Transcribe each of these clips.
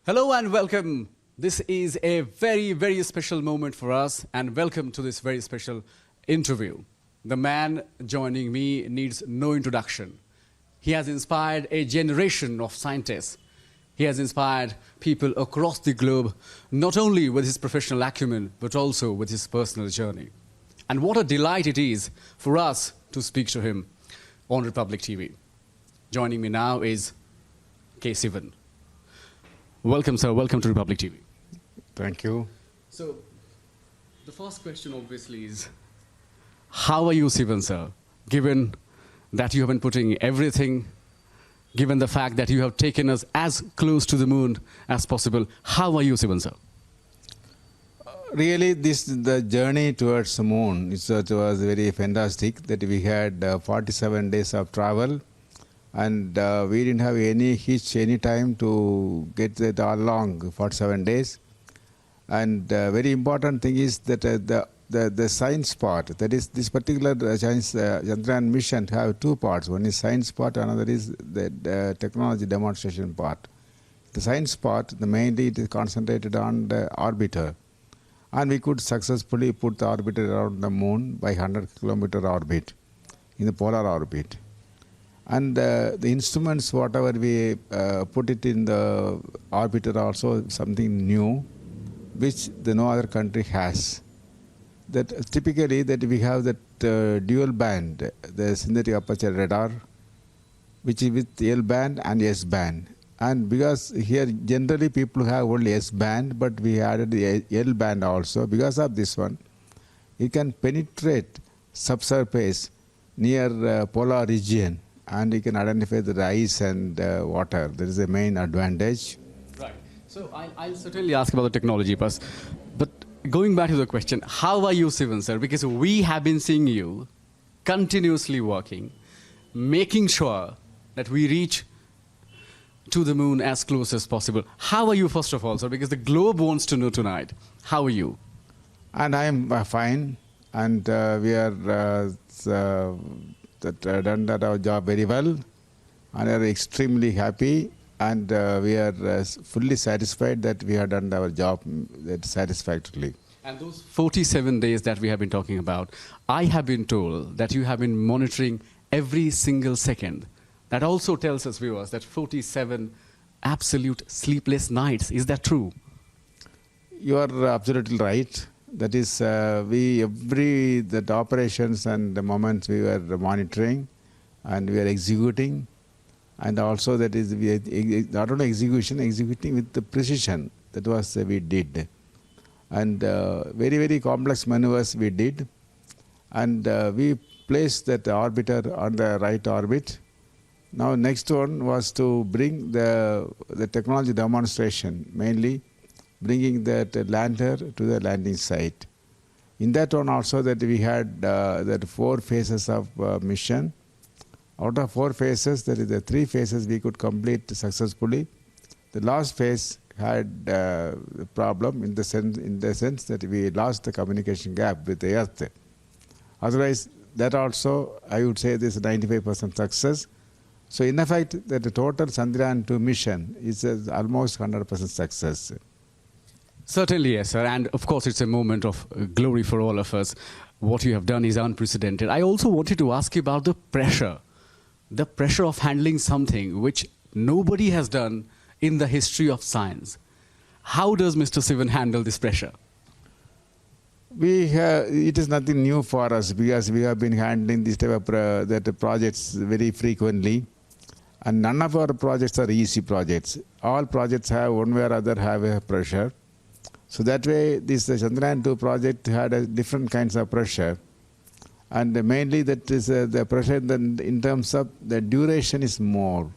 Hello and welcome. This is a very, very special moment for us, and welcome to this very special interview. The man joining me needs no introduction. He has inspired a generation of scientists. He has inspired people across the globe, not only with his professional acumen, but also with his personal journey. And what a delight it is for us to speak to him on Republic TV. Joining me now is K. Sivan. Welcome, sir. Welcome to Republic TV. Thank you. So, the first question obviously is, how are you, Sivan, sir? Given that you have been putting everything, given the fact that you have taken us as close to the moon as possible, how are you, Sivan, sir? Really, the journey towards the moon it was very fantastic. That we had 47 days of travel, and we didn't have any hitch, any time to get it all along 47 days. And very important thing is that the science part, that is this particular Chandrayan mission have two parts. One is science part, another is the technology demonstration part. The science part, mainly it is concentrated on the orbiter. And we could successfully put the orbiter around the moon by 100-kilometer orbit, in the polar orbit. And the instruments, whatever we put it in the orbiter, also something new, which no other country has. That typically that we have that dual band, the synthetic aperture radar, which is with L band and S band. And because here generally people have only S band, but we added the L band also. Because of this one, it can penetrate subsurface near polar region, and you can identify the ice and water. That is the main advantage. Right. So I'll certainly ask about the technology first. But going back to the question, how are you, Sivan, sir? Because we have been seeing you continuously working, making sure that we reach to the moon as close as possible. How are you, first of all, sir? Because the globe wants to know tonight. How are you? And I am fine. And we are done our job very well. And are extremely happy. And we are fully satisfied that we have done our job satisfactorily. And those 47 days that we have been talking about, I have been told that you have been monitoring every single second. That also tells us, viewers, that 47 absolute sleepless nights. Is that true? You are absolutely right. That is, the operations and the moments we were monitoring and we are executing. And also that is, not only executing with the precision. That was we did. And very, very complex maneuvers we did. And we placed that orbiter on the right orbit. Now next one was to bring the technology demonstration, mainly bringing that lander to the landing site. In that one also that we had that 4 phases of mission. Out of 4 phases, there is the 3 phases we could complete successfully. The last phase had a problem in the sense that we lost the communication gap with the Earth. Otherwise, that also I would say this is 95% success. So in effect, the total Chandrayan 2 mission is almost 100% success. Certainly, yes, sir. And of course, it's a moment of glory for all of us. What you have done is unprecedented. I also wanted to ask you about the pressure of handling something which nobody has done in the history of science. How does Mr. Sivan handle this pressure? It is nothing new for us because we have been handling this type of projects very frequently. And none of our projects are easy projects. All projects have one way or other have a pressure. So that way, this Chandrayan 2 project had different kinds of pressure. And mainly that is the pressure in terms of the duration is more.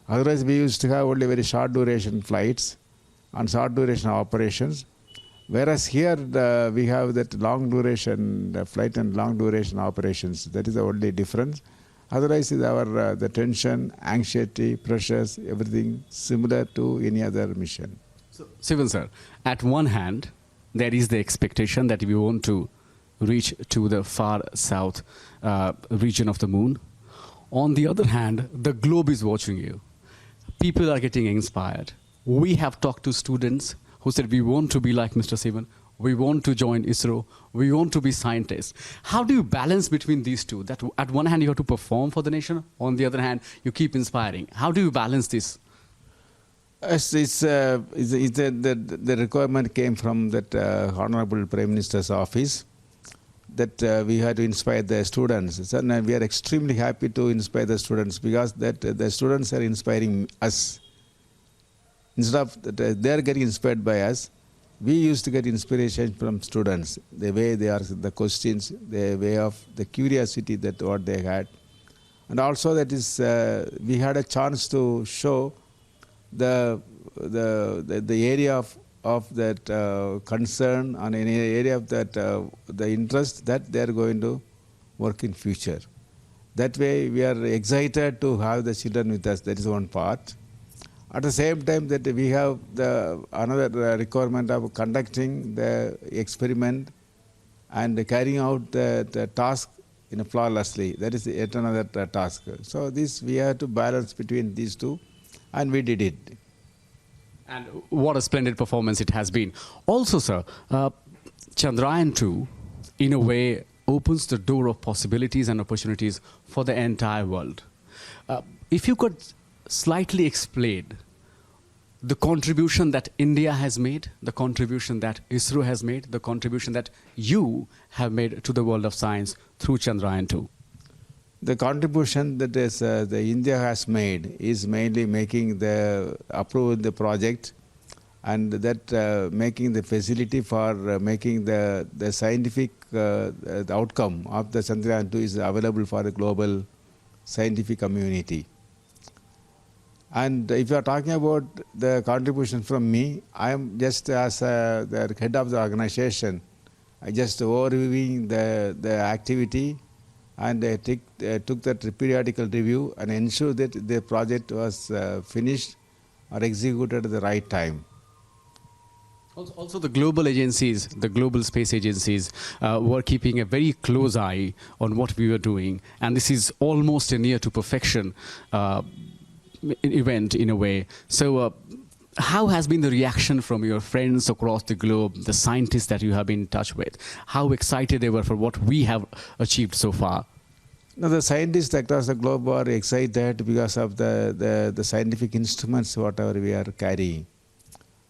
Otherwise, we used to have only very short duration flights and short duration operations. Whereas here we have that long duration flight and long duration operations. That is the only difference. Otherwise, the tension, anxiety, pressures, everything similar to any other mission. So, Sivan sir, at one hand, there is the expectation that we want to reach to the far south region of the moon. On the other hand, the globe is watching you. People are getting inspired. we have talked to students who said, we want to be like Mr. Sivan, we want to join ISRO, we want to be scientists. How do you balance between these two? That at one hand you have to perform for the nation, on the other hand you keep inspiring. How do you balance this? The requirement came from that Honorable Prime Minister's office that we had to inspire the students. So, and we are extremely happy to inspire the students because that the students are inspiring us. Instead of that, they are getting inspired by us, we used to get inspiration from students. The way they ask the questions, the way of the curiosity that what they had. And also that is, we had a chance to show the area of that concern and any area of that the interest that they are going to work in future. That way we are excited to have the children with us. That is one part. At the same time that we have the another requirement of conducting the experiment and carrying out the task flawlessly. That is yet another task. So this we have to balance between these two, and we did it. And what a splendid performance it has been. Also, sir, Chandrayan 2, in a way, opens the door of possibilities and opportunities for the entire world. If you could slightly explain the contribution that India has made, the contribution that ISRO has made, the contribution that you have made to the world of science through Chandrayan 2. The contribution that is, the India has made is mainly making the approving the project, and that making the facility for making the scientific the outcome of the Chandrayan 2 is available for the global scientific community. And if you are talking about the contribution from me, I am just as the head of the organization. I just overviewing the activity, and I took that periodical review and ensured that the project was finished or executed at the right time. Also, the global agencies, the global space agencies, were keeping a very close eye on what we were doing, and this is almost a near to perfection event in a way. So, how has been the reaction from your friends across the globe, the scientists that you have been in touch with? How excited they were for what we have achieved so far? Now, the scientists across the globe are excited because of the scientific instruments, whatever we are carrying.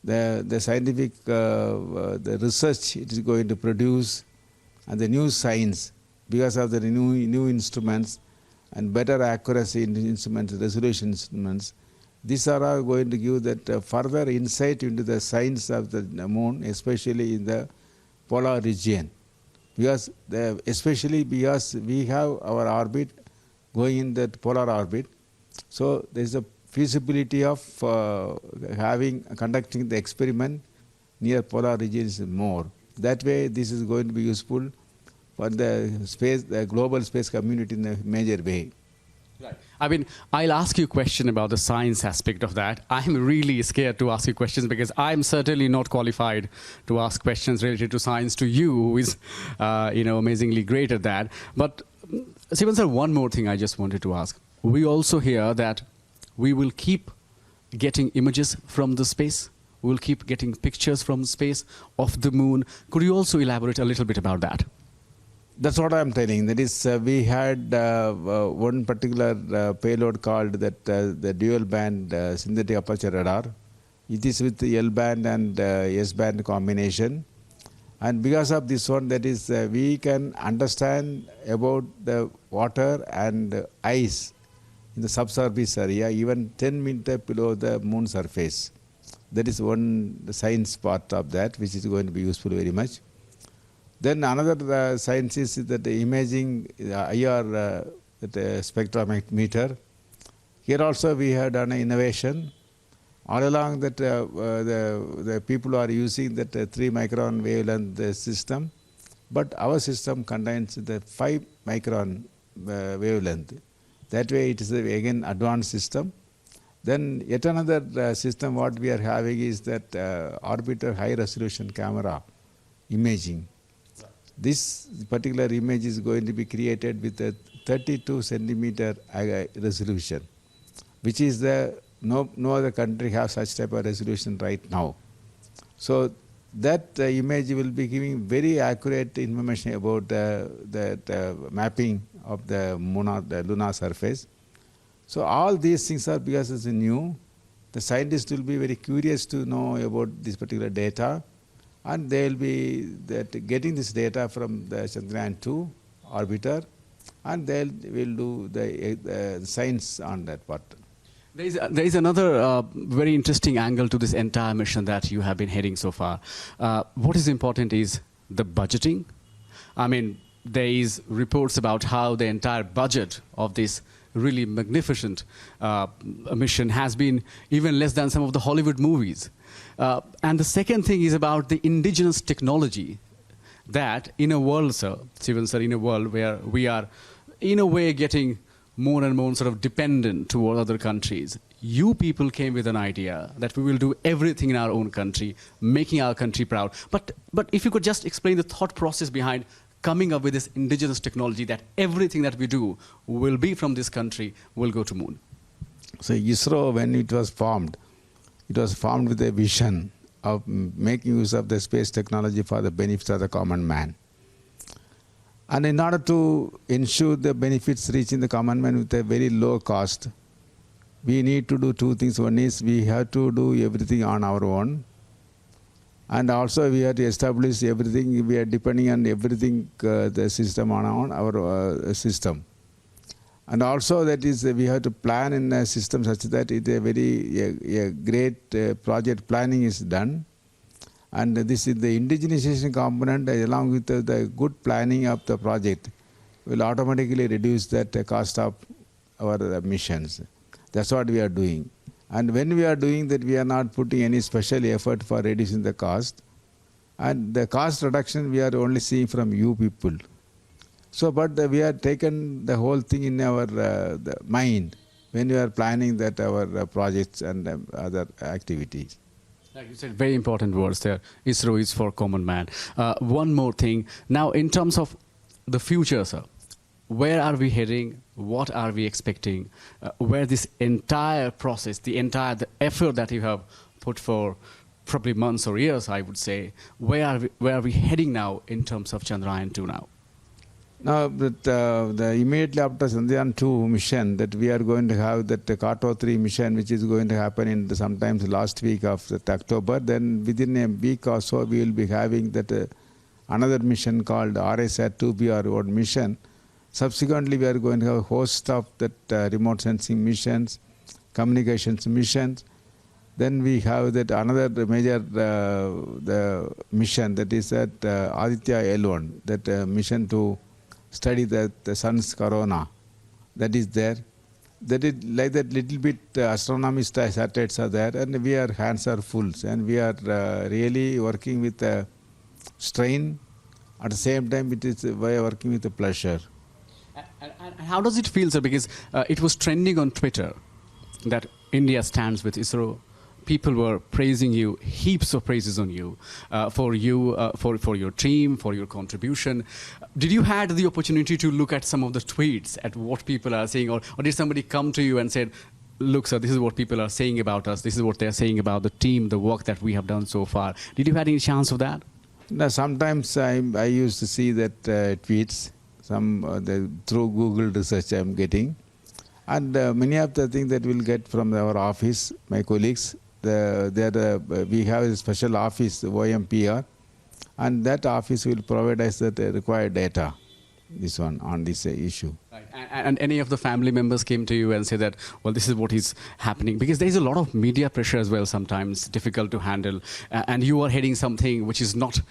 The scientific the research it is going to produce, and the new science because of the new instruments and better accuracy in instruments, resolution instruments. These are all going to give that further insight into the science of the moon, especially in the polar region. Especially because we have our orbit going in that polar orbit, so there is a feasibility of conducting the experiment near polar regions more. That way, this is going to be useful for the global space community in a major way. Right. I mean, I'll ask you a question about the science aspect of that. I'm really scared to ask you questions because I'm certainly not qualified to ask questions related to science to you, who is, amazingly great at that. But, Sivan sir, one more thing I just wanted to ask. We also hear that we will keep getting images from the space. We'll keep getting pictures from space of the moon. Could you also elaborate a little bit about that? That's what I'm telling. That is, we had one particular payload called the dual band synthetic aperture radar. It is with the L band and S band combination, and because of this one, that is, we can understand about the water and ice in the subsurface area, even 10 meters below the moon surface. That is one science part of that, which is going to be useful very much. Then another science is that the imaging IR spectrometer. Here also we have done an innovation. All along that the people are using that 3 micron wavelength system, but our system contains the 5 micron wavelength. That way it is again advanced system. Then yet another system what we are having is that orbiter high resolution camera imaging. This particular image is going to be created with a 32 centimeter resolution, which is the No other country has such type of resolution right now. So that image will be giving very accurate information about the mapping of the moon or the lunar surface. So all these things are, because it's new, the scientists will be very curious to know about this particular data, and they will be getting this data from the Chandrayan 2 orbiter, and they will do the science on that part. There is another very interesting angle to this entire mission that you have been heading so far. What is important is the budgeting. I mean, there is reports about how the entire budget of this really magnificent mission has been even less than some of the Hollywood movies. And the second thing is about the indigenous technology that in a world, sir, Sivan sir, in a world where we are in a way getting more and more sort of dependent toward other countries, you people came with an idea that we will do everything in our own country, making our country proud. But if you could just explain the thought process behind coming up with this indigenous technology that everything that we do will be from this country, will go to moon. So ISRO, when it was formed with a vision of making use of the space technology for the benefit of the common man. And in order to ensure the benefits reaching the common man with a very low cost, we need to do two things. One is we have to do everything on our own. And also we have to establish everything. We are depending on everything, the system on our system. And also that is we have to plan in a system such that it a very great project planning is done. And this is the indigenization component along with the good planning of the project will automatically reduce that cost of our missions. That's what we are doing. And when we are doing that, we are not putting any special effort for reducing the cost. And the cost reduction we are only seeing from you people. So, but we have taken the whole thing in our mind when we are planning that our projects and other activities. Like you said, very important words there. ISRO is for common man. One more thing. Now, in terms of the future, sir, where are we heading? What are we expecting? Where this entire process, the effort that you have put for probably months or years, I would say, where are we heading now in terms of Chandrayan 2 now? Now, immediately after Chandrayan 2 mission, that we are going to have that Kato 3 mission, which is going to happen in sometimes last week of October. Then within a week or so, we will be having that another mission called RSAT 2B or mission. Subsequently, we are going to have a host of that remote sensing missions, communications missions. Then we have that another major the mission that is at Aditya L1, that mission to study the sun's corona. That is there. That is like that little bit astronomy satellites are there, and our hands are full, and we are really working with a strain. At the same time, we are working with a pleasure. And how does it feel, sir? Because it was trending on Twitter that India stands with ISRO. People were praising you, heaps of praises on you, for your team, for your contribution. Did you had the opportunity to look at some of the tweets, at what people are saying, or did somebody come to you and said, look, sir, this is what people are saying about us, this is what they're saying about the team, the work that we have done so far? Did you have any chance of that? No, sometimes I used to see that tweets, through Google research I'm getting. And many of the things that we'll get from our office, my colleagues, we have a special office, OMPR, and that office will provide us the required data, this one, on this issue. Right. And any of the family members came to you and said that, well, this is what is happening? Because there is a lot of media pressure as well sometimes, difficult to handle. And you are heading something which is not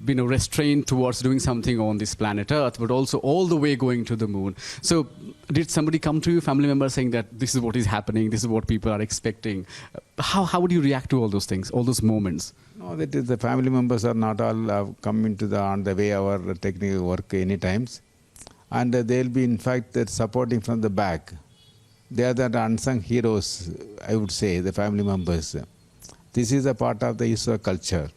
restrained towards doing something on this planet Earth, but also all the way going to the moon. So did somebody come to you, family members, saying that this is what is happening, this is what people are expecting? How would you react to all those things, all those moments? No, that is, the family members are not all coming on the way our technical work any times. And they'll be, in fact, supporting from the back. They are the unsung heroes, I would say, the family members. This is a part of the ISRO culture.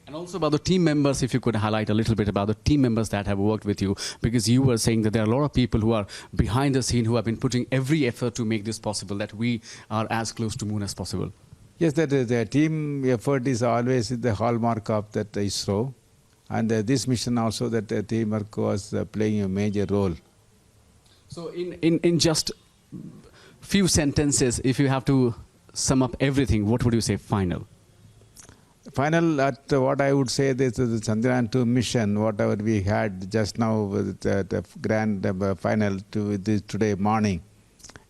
And also about the team members, if you could highlight a little bit about the team members that have worked with you, because you were saying that there are a lot of people who are behind the scene who have been putting every effort to make this possible, that we are as close to moon as possible. Yes, that the team effort is always the hallmark of that ISRO. And this mission also, that teamwork was playing a major role. So in just few sentences, if you have to sum up everything, what would you say final? Final, at what I would say, this is the Chandrayan 2 mission, whatever we had just now with the grand final to this today morning.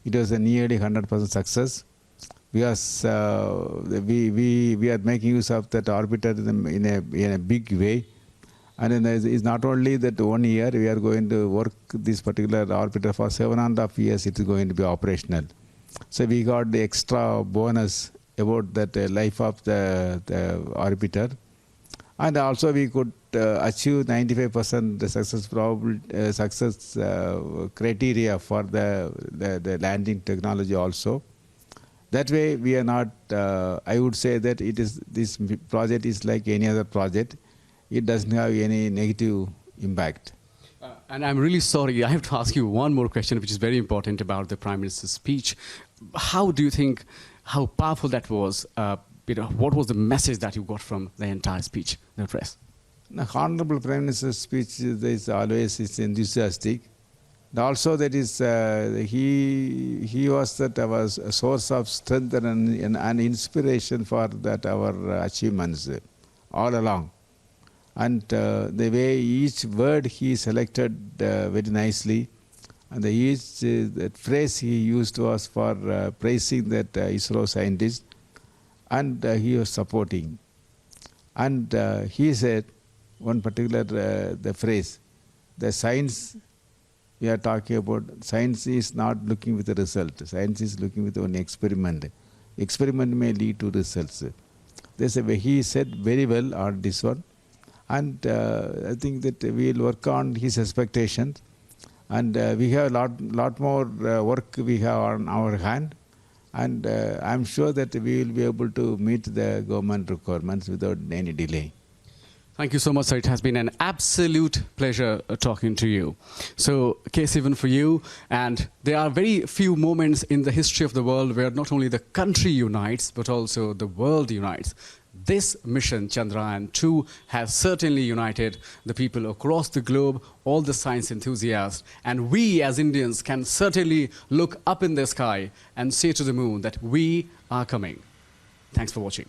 It was a nearly 100% success, because we are making use of that orbiter in a big way. And then it's not only that 1 year, we are going to work this particular orbiter for 7.5 years, it is going to be operational. So we got the extra bonus about that life of the orbiter. And also we could achieve 95% success criteria for the landing technology also. That way we are not, I would say that this project is like any other project. It doesn't have any negative impact. And I'm really sorry, I have to ask you one more question, which is very important about the Prime Minister's speech. How do you think, how powerful that was? What was the message that you got from the entire speech, the address? The Honorable Prime Minister's speech is always enthusiastic. And also that is, he was a source of strength and inspiration for that our achievements all along. And the way each word he selected very nicely, and each that phrase he used was for praising that ISRO scientist, and he was supporting. And he said one particular the phrase, the science we are talking about, science is not looking with the result. Science is looking with an experiment. Experiment may lead to results. There's a way he said very well on this one. And I think that we will work on his expectations, and we have a lot more work we have on our hand, and I'm sure that we will be able to meet the government requirements without any delay. Thank you so much, sir. It has been an absolute pleasure talking to you. So, case even for you, and there are very few moments in the history of the world where not only the country unites, but also the world unites. This mission, Chandrayan 2, has certainly united the people across the globe, all the science enthusiasts, and we as Indians can certainly look up in the sky and say to the moon that we are coming. Thanks for watching.